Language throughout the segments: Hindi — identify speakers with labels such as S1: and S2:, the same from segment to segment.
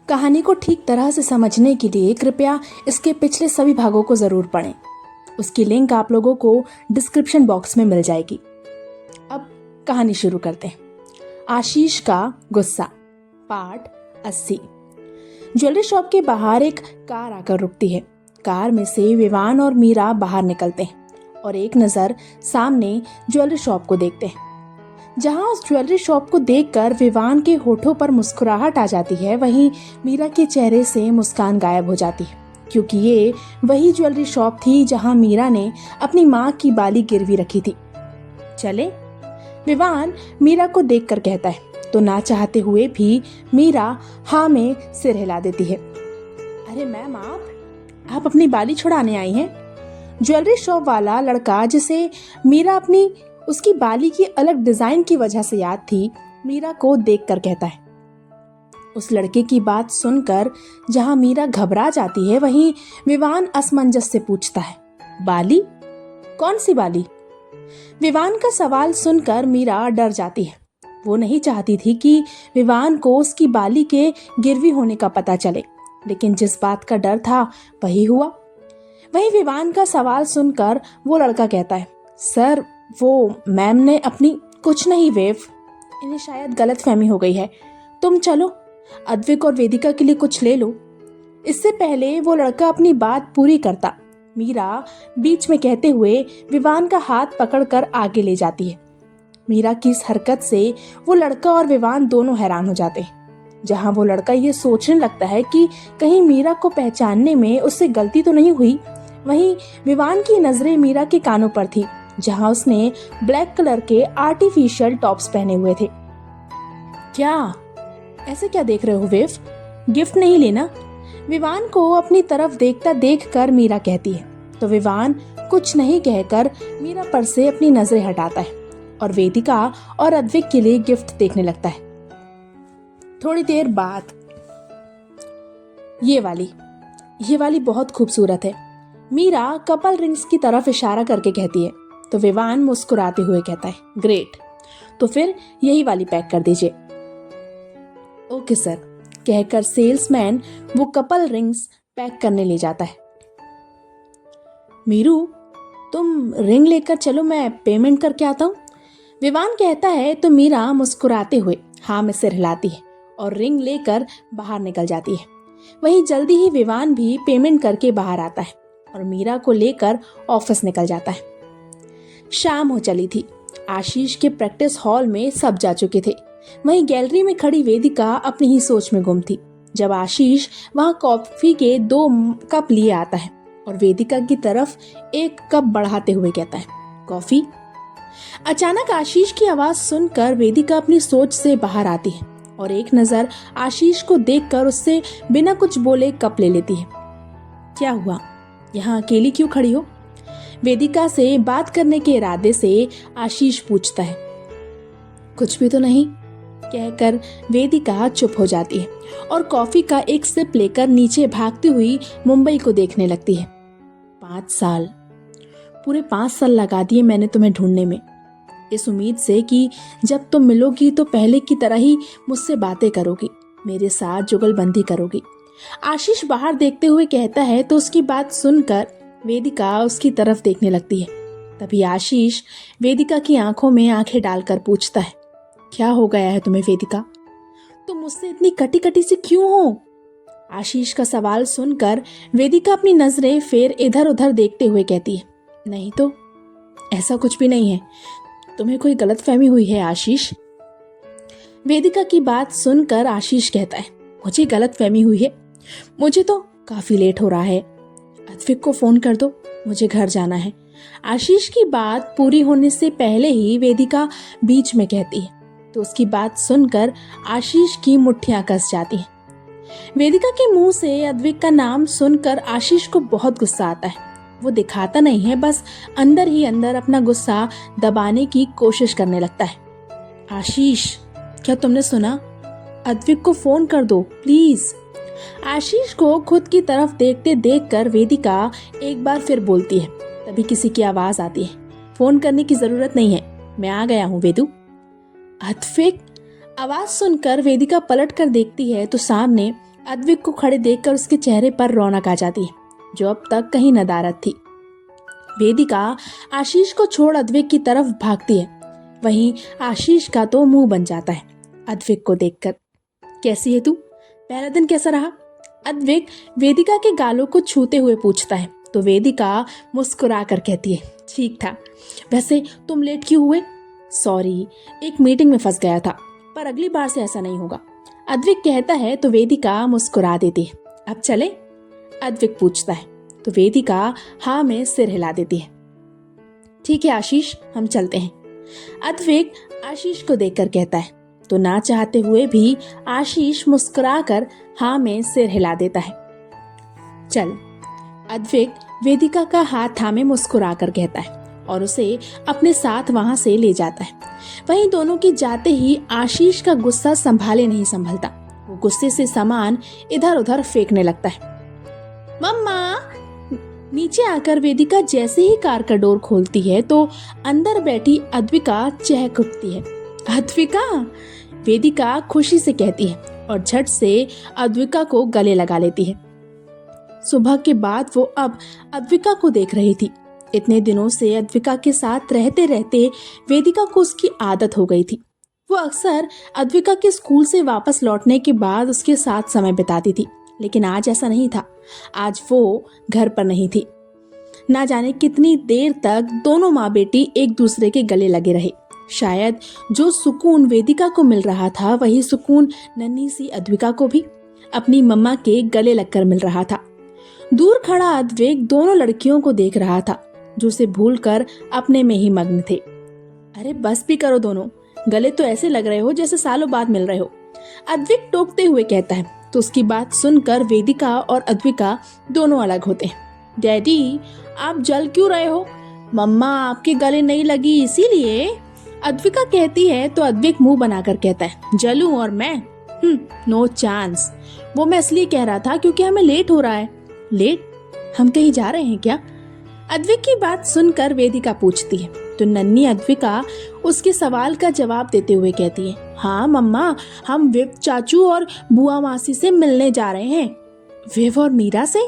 S1: कहानी को ठीक तरह से समझने के लिए कृपया इसके पिछले सभी भागों को जरूर पढ़ें। उसकी लिंक आप लोगों को डिस्क्रिप्शन बॉक्स में मिल जाएगी। अब कहानी शुरू करते हैं। आशीष का गुस्सा, पार्ट 80। ज्वेलरी शॉप के बाहर एक कार आकर रुकती है। कार में से विवान और मीरा बाहर निकलते हैं और एक नज़र सामने ज्वेलरी शॉप को देखते हैं। जहां उस ज्वेलरी शॉप को देखकर विवान के होठों पर मुस्कुराहट आ जाती है, वहीं मीरा के चेहरे से मुस्कान गायब हो जाती है, क्योंकि ये वही ज्वेलरी शॉप थी जहां मीरा ने अपनी माँ की बाली गिरवी रखी थी। चले, विवान मीरा को देखकर कहता है, तो ना चाहते हुए भी मीरा हाँ में सिर हिला देती है। अरे मैम, आप अपनी बाली छुड़ाने आई हैं? ज्वेलरी शॉप वाला लड़का, जिसे मीरा अपनी उसकी बाली की अलग डिजाइन की वजह से याद थी, मीरा को देखकर कहता है। उस लड़के की बात सुनकर जहां मीरा घबरा जाती है, वहीं विवान असमंजस से पूछता है, बाली? कौन सी बाली? विवान का सवाल सुनकर मीरा डर जाती है। वो नहीं चाहती थी कि विवान को उसकी बाली के गिरवी होने का पता चले, लेकिन जिस बात का डर था वही हुआ। वहीं विवान का सवाल सुनकर वो लड़का कहता है, सर, वो मैम ने अपनी कुछ नहीं वेव, इन्हें शायद गलतफहमी हो गई है। तुम चलो, अद्विक और वेदिका के लिए कुछ ले लो। इससे पहले वो लड़का अपनी बात पूरी करता, मीरा बीच में कहते हुए विवान का हाथ पकड़कर आगे ले जाती है। मीरा की इस हरकत से वो लड़का और विवान दोनों हैरान हो जाते हैं। जहां वो लड़का ये सोचने लगता है कि कहीं मीरा को पहचानने में उससे गलती तो नहीं हुई, वहीं विवान की नजरें मीरा के कानों पर थी, जहां उसने ब्लैक कलर के आर्टिफिशियल टॉप्स पहने हुए थे। क्या ऐसे क्या देख रहे हो वेव? गिफ्ट नहीं लेना? विवान को अपनी तरफ देखता देखकर मीरा कहती है। तो विवान कुछ नहीं कहकर मीरा पर से अपनी नजरें हटाता है और वेदिका और अद्विक के लिए गिफ्ट देखने लगता है। थोड़ी देर बाद ये वाली बहुत खूबसूरत है, मीरा कपल रिंग्स की तरफ इशारा करके कहती है। तो विवान मुस्कुराते हुए कहता है, ग्रेट, तो फिर यही वाली पैक कर दीजिए। ओके सर, कहकर सेल्समैन वो कपल रिंग्स पैक करने ले जाता है। मीरू, तुम रिंग लेकर चलो, मैं पेमेंट करके आता हूँ, विवान कहता है। तो मीरा मुस्कुराते हुए हाँ में सिर हिलाती है और रिंग लेकर बाहर निकल जाती है। वहीं जल्दी ही विवान भी पेमेंट करके बाहर आता है और मीरा को लेकर ऑफिस निकल जाता है। शाम हो चली थी। आशीष के प्रैक्टिस हॉल में सब जा चुके थे। वहीं गैलरी में खड़ी वेदिका अपनी ही सोच में गुम थी, जब आशीष वहां कॉफी के 2 कप लिए आता है और वेदिका की तरफ एक कप बढ़ाते हुए कहता है, कॉफी? अचानक आशीष की आवाज सुनकर वेदिका अपनी सोच से बाहर आती है और एक नजर आशीष को देखकर उससे बिना कुछ बोले कप ले लेती है। क्या हुआ, यहाँ अकेली क्यों खड़ी हो? वेदिका से बात करने के इरादे से आशीष पूछता है। कुछ भी तो नहीं, कहकर वेदिका चुप हो जाती है और कॉफी का एक सिप लेकर नीचे भागती हुई मुंबई को देखने लगती है। 5 साल, पूरे 5 साल लगा दिए मैंने तुम्हें ढूंढने में, इस उम्मीद से कि जब तुम मिलोगी तो पहले की तरह ही मुझसे बातें करोगी, मेरे साथ जुगलबंदी करोगी। आशीष बाहर देखते हुए कहता है। तो उसकी बात सुनकर वेदिका उसकी तरफ देखने लगती है। तभी आशीष वेदिका की आंखों में आंखें डालकर पूछता है, क्या हो गया है तुम्हें वेदिका? तुम मुझसे इतनी कटी कटी सी क्यों हो? आशीष का सवाल सुनकर वेदिका अपनी नजरें फिर इधर उधर देखते हुए कहती है, नहीं तो, ऐसा कुछ भी नहीं है, तुम्हें कोई गलतफहमी हुई है आशीष। वेदिका की बात सुनकर आशीष कहता है, मुझे गलतफहमी हुई है? मुझे तो काफी लेट हो रहा है, अद्विक को फोन कर दो, मुझे घर जाना है। आशीष की बात पूरी होने से पहले ही वेदिका बीच में कहती है। तो उसकी बात सुनकर आशीष की मुट्ठियां कस जाती हैं। वेदिका के मुंह से अद्विक का नाम सुनकर आशीष को बहुत गुस्सा आता है। वो दिखाता नहीं है, बस अंदर ही अंदर अपना गुस्सा दबाने की कोशिश करने लगता है। आशीष, क्या तुमने सुना? अद्विक को फोन कर दो प्लीज। आशीष को खुद की तरफ देखते देखकर वेदिका एक बार फिर बोलती है। तभी किसी की आवाज आती है, फोन करने की जरूरत नहीं है, मैं आ गया हूँ वेदू। अद्विक? आवाज सुनकर वेदिका पलट कर देखती है तो सामने अद्विक को खड़े देखकर उसके चेहरे पर रौनक आ जाती है, जो अब तक कहीं नदारद थी। वेदिका आशीष को छोड़ अद्विक की तरफ भागती है। वहीं आशीष का तो मुंह बन जाता है अद्विक को देखकर। कैसी है तू? पहला दिन कैसा रहा? अद्विक वेदिका के गालों को छूते हुए पूछता है तो वेदिका मुस्कुरा कर कहती है, ठीक था। वैसे तुम लेट क्यों हुए? सॉरी, एक मीटिंग में फंस गया था, पर अगली बार से ऐसा नहीं होगा। अद्विक कहता है तो वेदिका मुस्कुरा देती है। अब चले? अद्विक पूछता है तो वेदिका हाँ में सिर हिला देती है। ठीक है आशीष, हम चलते हैं। अद्विक आशीष को देखकर कहता है तो ना चाहते हुए भी आशीष मुस्कुराकर हाँ में सिर हिला देता है। चल। अद्विक वेदिका का हाथ थामे मुस्कुरा कर कहता है और उसे अपने साथ वहां से ले जाता है। वहीं दोनों की जाते ही आशीष का गुस्सा संभाले नहीं संभलता। वो गुस्से से सामान इधर उधर फेंकने लगता है। मम्मा! नीचे आकर वेदिका जैसे ही कार का डोर खोलती है तो अंदर बैठी अद्विका चहक उठती है। अद्विका! वेदिका खुशी से कहती है और झट से अद्विका को गले लगा लेती है। सुबह के बाद वो अब अद्विका को देख रही थी। इतने दिनों से अद्विका के साथ रहते रहते वेदिका को उसकी आदत हो गई थी। वो अक्सर अद्विका के स्कूल से वापस लौटने के बाद उसके साथ समय बिताती थी, लेकिन आज ऐसा नहीं था। आज वो घर पर नहीं थी। ना जाने कितनी देर तक दोनों माँ बेटी एक दूसरे के गले लगे रहे। शायद जो सुकून वेदिका को मिल रहा था वही सुकून नन्ही सी अद्विका को भी अपनी मम्मा के गले लगकर मिल रहा था। दूर खड़ा अद्विक दोनों लड़कियों को देख रहा था जो उसे भूलकर अपने में ही मग्न थे। अरे बस भी करो दोनों, गले तो ऐसे लग रहे हो जैसे सालों बाद मिल रहे हो, अद्विक टोकते हुए कहता है। तो उसकी बात सुनकर वेदिका और अद्विका दोनों अलग होते हैं। डैडी, आप जल क्यों रहे हो? मम्मा आपके गले नहीं लगी इसीलिए, अद्विका कहती है तो अद्विक मुंह बनाकर कहता है, जलूं और मैं? No chance. वो मैं इसलिए कह रहा था क्योंकि हमें लेट हो रहा है। लेट? हम कहीं जा रहे हैं क्या? अद्विक की बात सुनकर वेदिका पूछती है तो नन्ही अद्विका उसके सवाल का जवाब देते हुए कहती है, हाँ मम्मा, हम विव चाचू और बुआ मासी से मिलने जा रहे हैं। विव और मीरा से?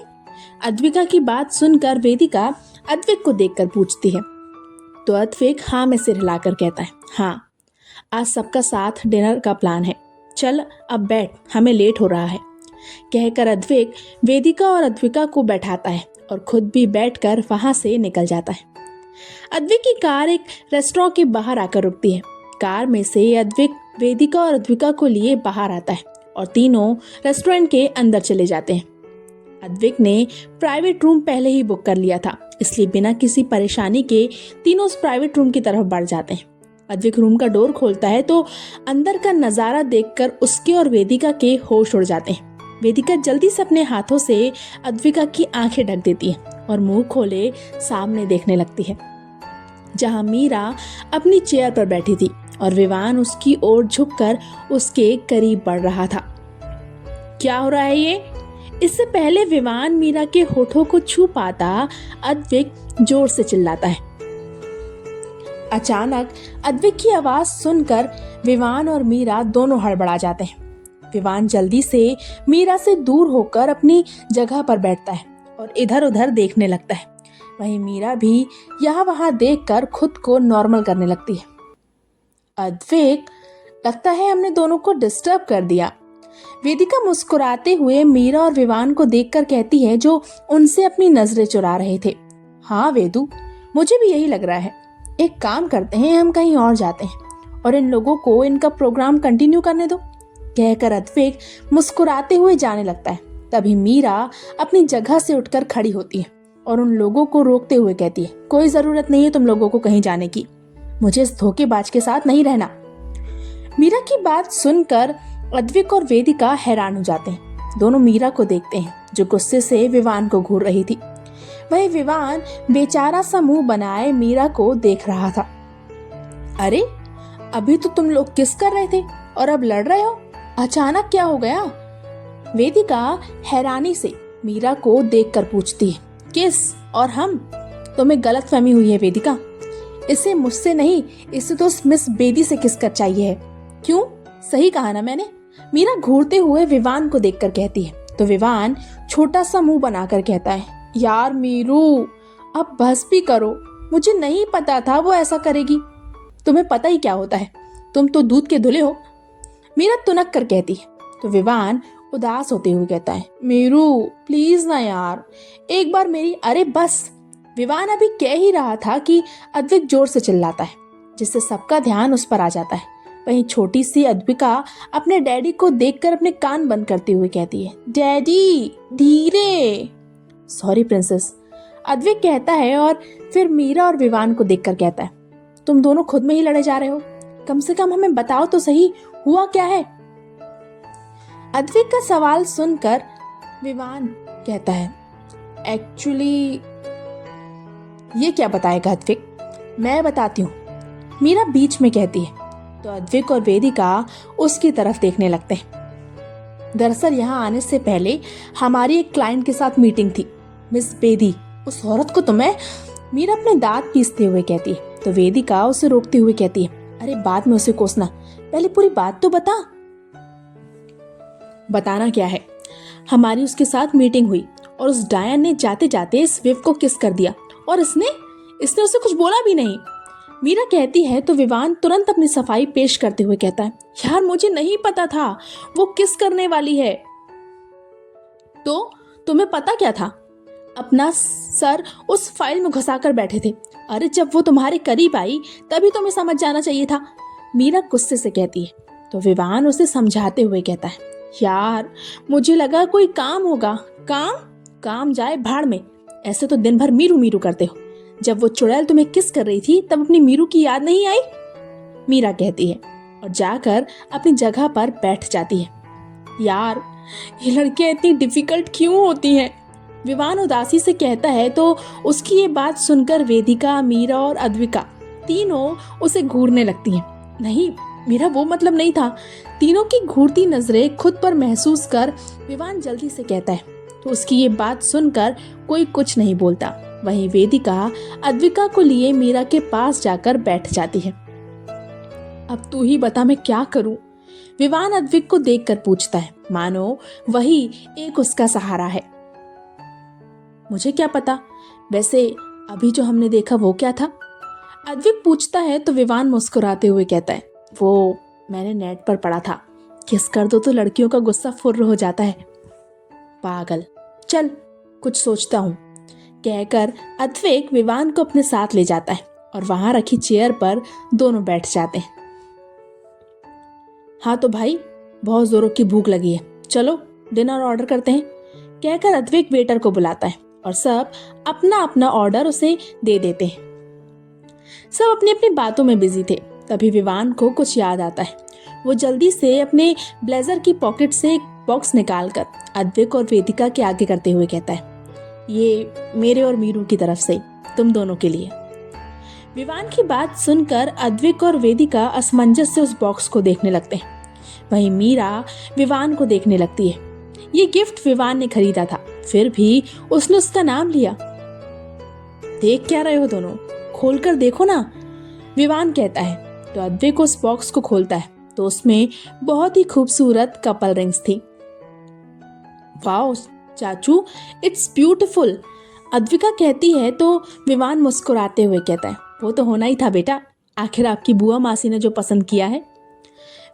S1: अद्विका की बात सुनकर वेदिका अद्विक को देखकर पूछती है तो अद्विक हाँ में सिर हिलाकर कहता है, हाँ, आज सबका साथ डिनर का प्लान है। चल अब बैठ, हमें लेट हो रहा है। कहकर अद्विक वेदिका और अद्विका को बैठाता है और खुद भी बैठकर वहां से निकल जाता है। अद्विक की कार एक रेस्टोरेंट के बाहर आकर रुकती है। कार में से अद्विक वेदिका और अद्विका को लिए बाहर आता है और तीनों रेस्टोरेंट के अंदर चले जाते हैं। अद्विक ने प्राइवेट रूम पहले ही बुक कर लिया था, इसलिए बिना किसी परेशानी के तीनों उस प्राइवेट रूम की तरफ बढ़ जाते हैं। अद्विक रूम का डोर खोलता है तो अंदर का नजारा देखकर उसके और वेदिका के होश उड़ जाते हैं। वेदिका जल्दी से अपने हाथों से अद्विका की आंखें ढक देती है और मुंह खोले सामने देखने लगती है, जहां मीरा अपनी चेयर पर बैठी थी और विवान उसकी ओर झुककर उसके करीब बढ़ रहा था। क्या हो रहा है ये? इससे पहले विवान मीरा के होठों को छू पाता अद्विक जोर से चिल्लाता है। अचानक अद्विक की आवाज सुनकर विवान और मीरा दोनों हड़बड़ा जाते हैं। विवान जल्दी से मीरा से दूर होकर अपनी जगह पर बैठता है और इधर उधर देखने लगता है। वहीं मीरा भी यहाँ वहां देखकर खुद को नॉर्मल करने लगती है। अद्विक, लगता है हमने दोनों को डिस्टर्ब कर दिया। वेदिका मुस्कुराते हुए मीरा और विवान को देखकर कहती है, जो उनसे अपनी नजरें चुरा रहे थे। हाँ वेदु, मुझे भी यही लग रहा है। एक काम करते हैं, हम कहीं और जाते हैं और इन लोगों को इनका प्रोग्राम कंटिन्यू करने दो। कहकर अद्विक मुस्कुराते हुए जाने लगता है। तभी मीरा अपनी जगह से उठकर खड़ी होती है और उन लोगों को रोकते हुए कहती है, कोई जरूरत नहीं है तुम लोगों को कहीं जाने की, मुझे इस धोखेबाज के साथ नहीं रहना। मीरा की बात सुनकर अद्विक और वेदिका हैरान हो जाते हैं। दोनों मीरा को देखते हैं जो गुस्से से विवान को घूर रही थी। वही विवान बेचारा सा मुंह बनाए मीरा को देख रहा था। अरे, अभी तो तुम लोग किस कर रहे थे और अब लड़ रहे हो, अचानक क्या हो गया? वेदिका हैरानी से मीरा को देखकर पूछती है, किस और हम? तुम्हें गलतफहमी हुई है वेदिका, इसे मुझसे नहीं, इसे तो मिस बेदी से किस कर चाहिए है। क्यों? सही कहा ना मैंने, मीरा घूरते हुए विवान को देखकर कहती है। तो विवान छोटा सा मुंह बनाकर कहता है, यार मीरू, अब बस भी करो, मुझे नहीं पता था वो ऐसा करेगी। तुम्हें पता ही क्या होता है, तुम तो दूध के धुले हो। मीरा तुनक कर कहती है। तो विवान उदास होते हुए कहता है, मीरू प्लीज ना यार, एक बार मेरी। अरे बस। विवान अभी कह ही रहा था कि अद्विक जोर से चिल्लाता है, जिससे सबका ध्यान उस पर आ जाता है। वहीं छोटी सी अद्विका अपने डैडी को देखकर अपने कान बंद करते हुए कहती है, डैडी धीरे। सॉरी प्रिंसेस, अद्विक कहता है और फिर मीरा और विवान को देखकर कहता है, तुम दोनों खुद में ही लड़े जा रहे हो, कम से कम हमें बताओ तो सही, हुआ क्या है। अद्विक का सवाल सुनकर विवान कहता है, एक्चुअली ये क्या बताएगा अद्विक, मैं बताती हूँ, मीरा बीच में कहती है। तो अद्विक और वेदिका उसकी तरफ देखने लगते हैं। दरअसल यहाँ आने से पहले हमारी एक क्लाइंट के साथ मीटिंग थी, मिस बेदी। उस औरत को तो मैं, मीरा अपने दांत पीसते हुए कहती है। तो वेदिका उसे रोकते हुए कहती है, अरे बाद में उसे कोसना, पहले पूरी बात तो बता। बताना क्या है, हमारी उसके साथ मीटिंग हुई और उस डायन ने जाते जाते इस विव को किस कर दिया और इसने उसे कुछ बोला भी नहीं, मीरा कहती है। तो विवान तुरंत अपनी सफाई पेश करते हुए कहता है, यार मुझे नहीं पता था वो किस करने वाली है। तो तुम्हें पता क्या था, अपना सर उस फाइल में घुसाकर बैठे थे। अरे जब वो तुम्हारे करीब आई तभी तुम्हें समझ जाना चाहिए था, मीरा गुस्से से कहती है। तो विवान उसे समझाते हुए कहता है, यार मुझे लगा कोई काम होगा। काम जाए भाड़ में, ऐसे तो दिन भर मीरू मीरू करते हो। जब वो चुड़ैल तुम्हें किस कर रही थी तब अपनी मीरू की याद नहीं आई, मीरा कहती है और जाकर अपनी जगह पर बैठ जाती है। यार ये लड़कियां इतनी डिफिकल्ट क्यों होती हैं, विवान उदासी से कहता है। तो उसकी ये बात सुनकर वेदिका, मीरा और अद्विका तीनों उसे घूरने लगती हैं। नहीं, मेरा वो मतलब नहीं था। तीनों की घूरती नजरें खुद पर महसूस कर विवान जल्दी से कहता है। तो उसकी ये बात सुनकर कोई कुछ नहीं बोलता। वहीं वेदिका अद्विका को लिए मीरा के पास जाकर बैठ जाती है। अब तू ही बता मैं क्या करूं, विवान अद्विक को देखकर पूछता है, मानो वही एक उसका सहारा है। मुझे क्या पता, वैसे अभी जो हमने देखा वो क्या था, अद्विक पूछता है। तो विवान मुस्कुराते हुए कहता है, वो मैंने नेट पर पढ़ा था, किस कर दो तो लड़कियों का गुस्सा फुर्र हो जाता है। पागल, चल कुछ सोचता हूँ, कहकर अद्विक विवान को अपने साथ ले जाता है और वहां रखी चेयर पर दोनों बैठ जाते हैं। हाँ तो भाई, बहुत जोरों की भूख लगी है, चलो डिनर ऑर्डर करते हैं, कहकर अद्विक वेटर को बुलाता है और सब अपना अपना ऑर्डर उसे दे देते हैं। सब अपनी अपनी बातों में बिजी थे। तभी विवान को कुछ याद आता है। वो जल्दी से अपने ब्लेजर की पॉकेट से एक बॉक्स निकालकर अद्विक और वेदिका के आगे करते हुए कहता है, ये मेरे और मीरू की तरफ से तुम दोनों के लिए। विवान की बात सुनकर अद्विक और वेदिका असमंजस से उस बॉक्स को देखने लगते हैं। वहीं मीरा विवान को देखने लगती है। ये गिफ्ट विवान ने खरीदा था, फिर भी उसने उसका नाम लिया। देख क्या रहे हो दोनों, खोलकर देखो ना, विवान कहता है। तो अद्विक उस बॉक्स को खोलता है तो उसमें बहुत ही खूबसूरत कपल रिंग्स थी। वाओ चाचू, इट्स ब्यूटीफुल, अद्विका कहती है। तो विवान मुस्कुराते हुए कहता है, वो तो होना ही था बेटा, आखिर आपकी बुआ मासी ने जो पसंद किया है।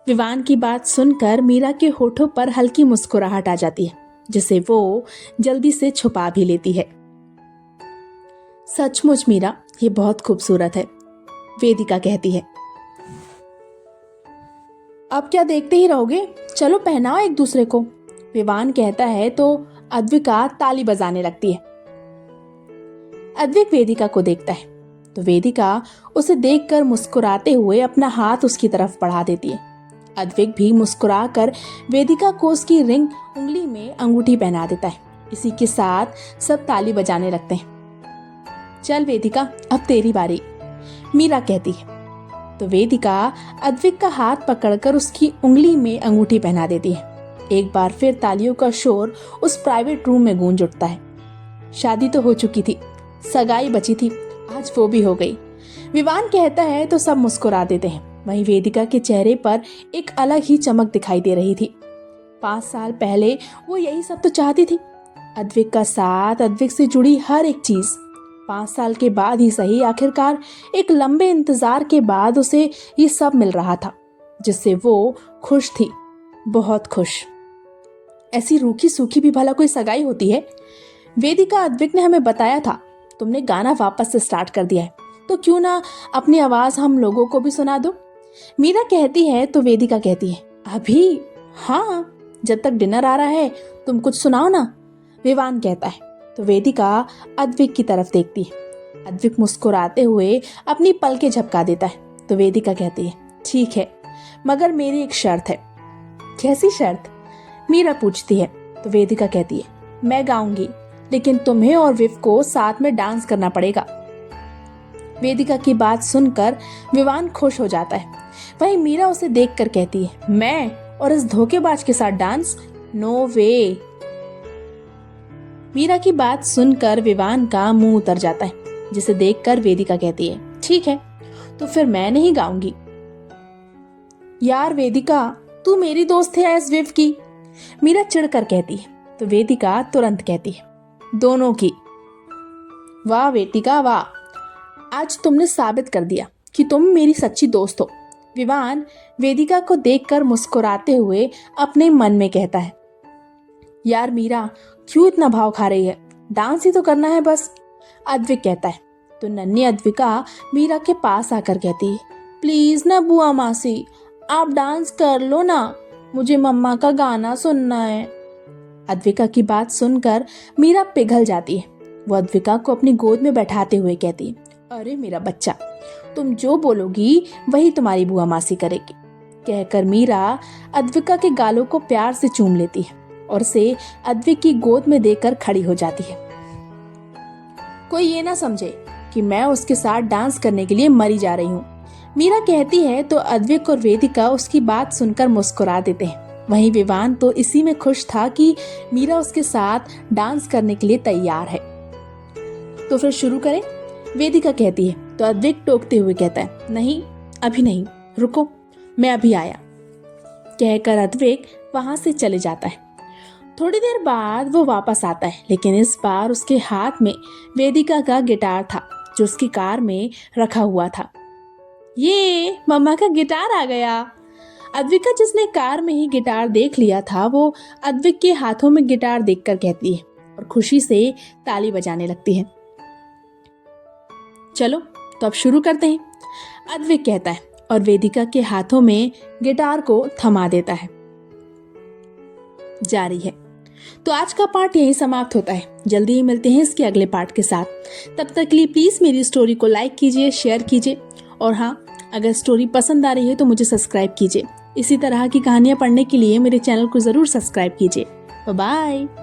S1: विवान की बात सुनकर मीरा के होठों पर हल्की मुस्कुराहट आ जाती है, जिसे वो जल्दी से छुपा भी लेती है। सचमुच मीरा, ये बहुत खूबसूरत है, वेदिका कहती है। अब क्या देखते ही रहोगे, चलो पहनाओ एक दूसरे को, विवान कहता है। तो अद्विका ताली बजाने लगती है। अद्विक वेदिका को देखता है तो वेदिका उसे देखकर मुस्कुराते हुए अपना हाथ उसकी तरफ बढ़ा देती है। अद्विक भी मुस्कुराकर वेदिका को उसकी रिंग उंगली में अंगूठी पहना देता है। इसी के साथ सब ताली बजाने लगते हैं। चल वेदिका, अब तेरी बारी, मीरा कहती है। तो वेदिका अद्विक का हाथ पकड़कर उसकी उंगली में अंगूठी पहना देती है। एक बार फिर तालियों का शोर उस प्राइवेट रूम में गूंज उठता है। शादी तो हो चुकी थी, सगाई बची थी, आज वो भी हो गई, विवान कहता है। तो सब मुस्कुरा देते हैं। वहीं वेदिका के चेहरे पर एक अलग ही चमक दिखाई दे रही थी। 5 साल पहले वो यही सब तो चाहती थी, अद्विक का साथ, अद्विक से जुड़ी हर एक चीज। 5 साल के बाद ही सही, आखिरकार एक लंबे इंतजार के बाद उसे ये सब मिल रहा था, जिससे वो खुश थी, बहुत खुश। ऐसी रूखी सूखी भी भला कोई सगाई होती है? वेदिका, अद्विक ने हमें बताया था तुमने गाना वापस से स्टार्ट कर दिया है, तो क्यों ना अपनी आवाज हम लोगों को भी सुना दो। मीरा कहती है तो वेदिका कहती है, अभी? हाँ, जब तक डिनर आ रहा है तुम कुछ सुनाओ ना, विवान कहता है। तो वेदिका अद्विक की तरफ देखती है। अद्विक मुस्कुराते हुए अपनी पलकें झपका देता है। तो वेदिका कहती है, ठीक है, मगर मेरी एक शर्त है। कैसी शर्त? मीरा पूछती है। तो वेदिका कहती है, मैं गाऊंगी, लेकिन तुम्हें और विव को साथ में डांस करना पड़ेगा। वेदिका की बात सुनकर विवान खुश हो जाता है। वहीं मीरा उसे देखकर कहती है, मैं और इस धोखेबाज के साथ डांस? नो वे। मीरा की बात सुनकर विवान का मुंह उतर जाता है, जिसे देखकर वेदिका कहती है, ठीक है, तो फिर मैं नहीं गाऊंगी। यार वेदिका, तू मेरी दोस्त है एस विव की, मीरा चिढ़कर कहती है। तो वेदिका तुरंत कहती है, दोनों की। वाह वेदिका वाह, आज तुमने साबित कर दिया कि तुम मेरी सच्ची दोस्त हो। विवान वेदिका को देखकर मुस्कुराते हुए अपने मन में कहता है, यार मीरा, क्यों इतना भाव खा रही है, डांस ही तो करना है बस। अद्विक कहता है। तो नन्ही अद्विका मीरा के पास आकर कहती है, प्लीज ना बुआ मासी, आप डांस कर लो ना, मुझे मम्मा का गाना सुनना है। अद्विका की बात सुनकर मीरा पिघल जाती है। वो अद्विका को अपनी गोद में बैठाते हुए कहती है, अरे मेरा बच्चा, तुम जो बोलोगी वही तुम्हारी बुआ मासी करेगी। कहकर मीरा अद्विका के गालों को प्यार से चूम लेती है और उसे अद्विक की गोद में देकर खड़ी हो जाती है। कोई ये ना समझे कि मैं उसके साथ डांस करने के लिए मरी जा रही हूँ, मीरा कहती है। तो अद्विक और वेदिका उसकी बात सुनकर मुस्कुरा देते हैं। वहीं विवान तो इसी में खुश था कि मीरा उसके साथ डांस करने के लिए तैयार है। तो फिर शुरू करें, वेदिका कहती है। तो अद्विक टोकते हुए कहता है, नहीं, अभी नहीं, रुको, मैं अभी आया। कहकर अद्विक वहां से चले जाता है। थोड़ी देर बाद वो वापस आता है, लेकिन इस बार उसके हाथ में वेदिका का गिटार था, जो उसकी कार में रखा हुआ था। ये मम्मा का गिटार आ गया। अद्विका, जिसने कार में ही गिटार देख लिया था, वो अद्विक के हाथों में गिटार देखकर कहती है और खुशी से ताली बजाने लगती है। चलो तो अब शुरू करते हैं, अद्विक कहता है और वेदिका के हाथों में गिटार को थमा देता है। जारी है। तो आज का पार्ट यहीं समाप्त होता है। जल्दी ही मिलते हैं इसके अगले पार्ट के साथ। तब तक के लिए प्लीज मेरी स्टोरी को लाइक कीजिए, शेयर कीजिए, और हाँ, अगर स्टोरी पसंद आ रही है तो मुझे सब्सक्राइब कीजिए। इसी तरह की कहानियां पढ़ने के लिए मेरे चैनल को जरूर सब्सक्राइब कीजिए। Bye bye.